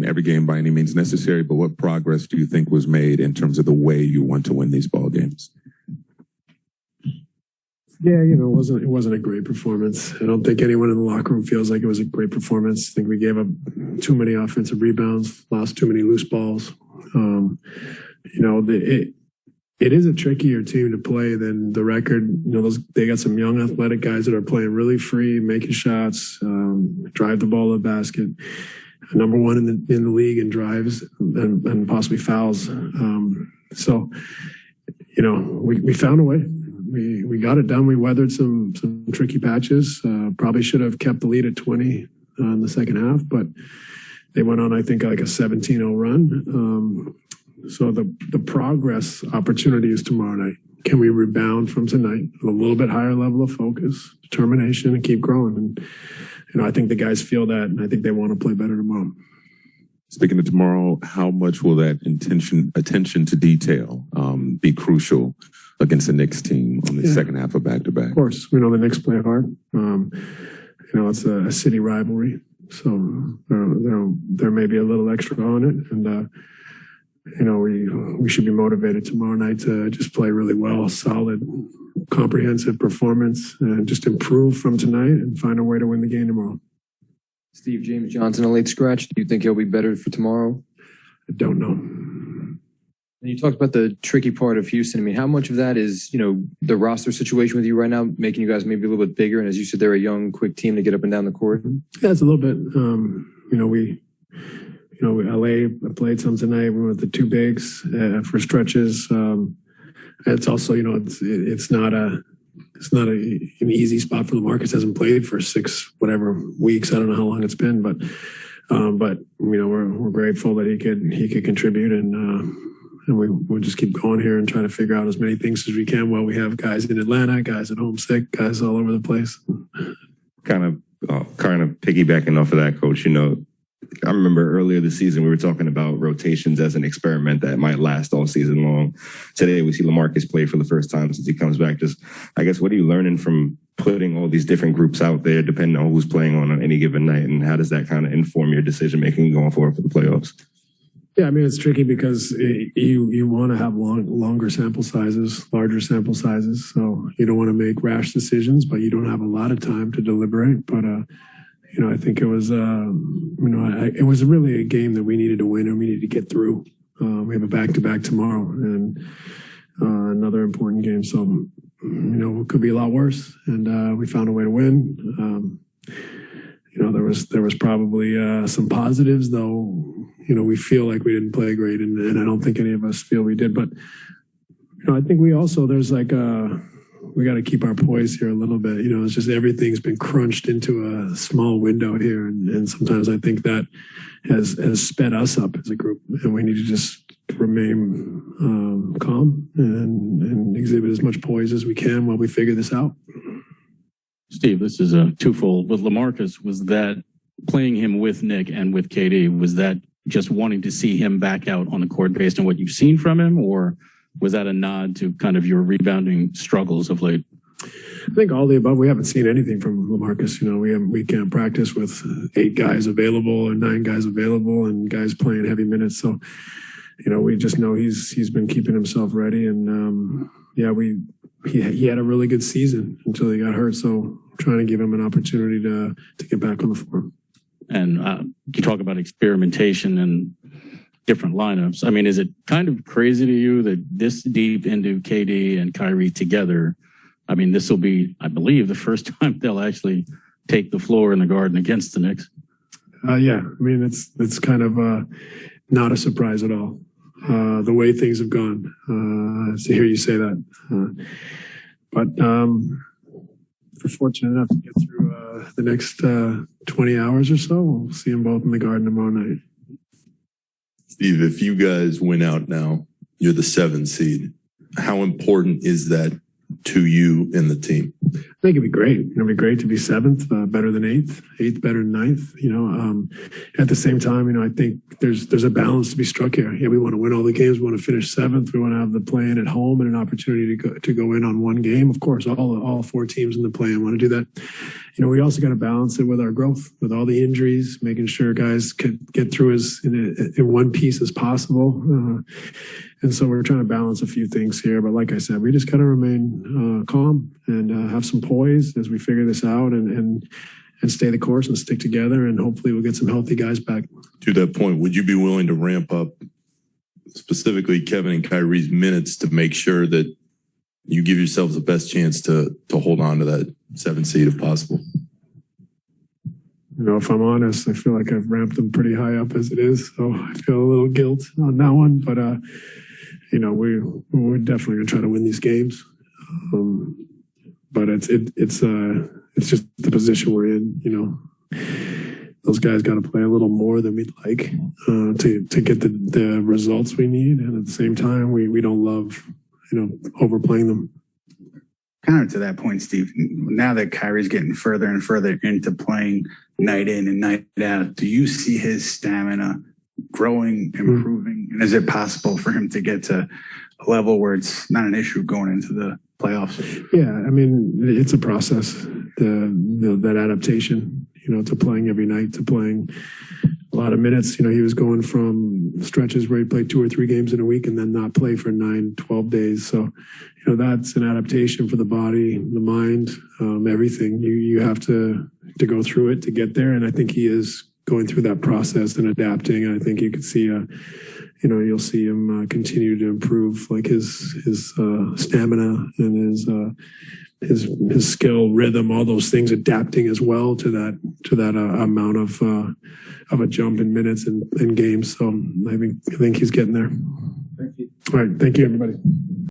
win every game by any means necessary, but what progress do you think was made in terms of the way you want to win these ball games? Yeah, it wasn't a great performance. I don't think anyone in the locker room feels like it was a great performance. I think we gave up too many offensive rebounds, lost too many loose balls. It is a trickier team to play than the record. They got some young athletic guys that are playing really free, making shots, drive the ball to the basket. Number one in the league in drives and possibly fouls. We found a way. We got it done. We weathered some tricky patches. Probably should have kept the lead at 20 in the second half, but they went on, I think, like a 17-0 run. So the progress opportunity is tomorrow night. Can we rebound from tonight with a little bit higher level of focus, determination, and keep growing? And I think the guys feel that, and I think they want to play better tomorrow. Speaking of tomorrow, how much will that attention to detail be crucial against the Knicks team on the second half of back-to-back? Of course, we know the Knicks play hard. It's a city rivalry, so there may be a little extra on it, and we should be motivated tomorrow night to just play really well, solid, comprehensive performance, and just improve from tonight and find a way to win the game tomorrow. Steve, James Johnson, a late scratch. Do you think he'll be better for tomorrow? I don't know. And you talked about the tricky part of Houston. I mean, how much of that is, the roster situation with you right now, making you guys maybe a little bit bigger? And as you said, they're a young, quick team to get up and down the court. Yeah, it's a little bit. LA played some tonight. We went with the two bigs for stretches. It's also, it's not an easy spot for LaMarcus. Hasn't played for 6 weeks. I don't know how long it's been, but we're grateful that he could contribute, and we'll just keep going here and try to figure out as many things as we can while we have guys in Atlanta, guys at home sick, guys all over the place. Kind of piggybacking off of that, Coach. I remember earlier this season we were talking about rotations as an experiment that might last all season long. Today we see LaMarcus play for the first time since he comes back. Just, I guess, what are you learning from putting all these different groups out there, depending on who's playing on any given night, and how does that kind of inform your decision making going forward for the playoffs? Yeah, I mean, it's tricky because you want to have longer sample sizes, larger sample sizes. So you don't want to make rash decisions, but you don't have a lot of time to deliberate. But I think it was it was really a game that we needed to win and we needed to get through. We have a back-to-back tomorrow and another important game. So it could be a lot worse, and we found a way to win. There was probably some positives, though. We feel like we didn't play great, and I don't think any of us feel we did. But I think we also we got to keep our poise here a little bit. It's just everything's been crunched into a small window here, and sometimes I think that has sped us up as a group, and we need to just remain calm and exhibit as much poise as we can while we figure this out. Steve, this is a twofold. With LaMarcus, was that playing him with Nick and with KD, was that just wanting to see him back out on the court based on what you've seen from him, or was that a nod to kind of your rebounding struggles of late? I think all the above. We haven't seen anything from LaMarcus. We can't practice with 8 guys available or 9 guys available and guys playing heavy minutes. So, we just know he's been keeping himself ready. And he had a really good season until he got hurt. So trying to give him an opportunity to get back on the floor. And you talk about experimentation and different lineups. I mean, is it kind of crazy to you that this deep into KD and Kyrie together, I mean, this will be, I believe, the first time they'll actually take the floor in the Garden against the Knicks? Yeah, I mean, it's kind of not a surprise at all. The way things have gone, to hear you say that. But we're fortunate enough to get through the next 20 hours or so. We'll see them both in the Garden tomorrow night. Steve, if you guys win out now, you're the 7th seed. How important is that to you and the team? I think it'd be great. It'd be great to be 7th, better than 8th better than 9th. At the same time, I think there's a balance to be struck here. Yeah, we want to win all the games. We want to finish 7th. We want to have the play-in at home and an opportunity to go in on one game. Of course, all 4 teams in the play-in want to do that. we also got to balance it with our growth, with all the injuries, making sure guys could get through as in one piece as possible. And so we're trying to balance a few things here. But like I said, we just got to remain calm and have some poise as we figure this out and stay the course and stick together. And hopefully we'll get some healthy guys back. To that point, would you be willing to ramp up specifically Kevin and Kyrie's minutes to make sure that you give yourselves the best chance to hold on to that 7th seed if possible? If I'm honest, I feel like I've ramped them pretty high up as it is. So I feel a little guilt on that one. But, we're definitely going to try to win these games. But it's just the position we're in, Those guys got to play a little more than we'd like to get the results we need. And at the same time, we don't love, overplaying them. Counter to that point, Steve, now that Kyrie's getting further and further into playing night in and night out, do you see his stamina growing, improving? And is it possible for him to get to a level where it's not an issue going into the playoffs? Yeah, I mean, it's a process, that adaptation, to playing every night, to playing a lot of minutes. He was going from stretches where he played 2 or 3 games in a week and then not play for 9, 12 days. So, that's an adaptation for the body, the mind, everything. You have to go through it to get there. And I think he is going through that process and adapting. And I think you could see, you'll see him continue to improve, like his stamina and his skill, rhythm, all those things, adapting as well to that amount of a jump in minutes and games. So I think he's getting there. Thank you. All right. Thank you, everybody.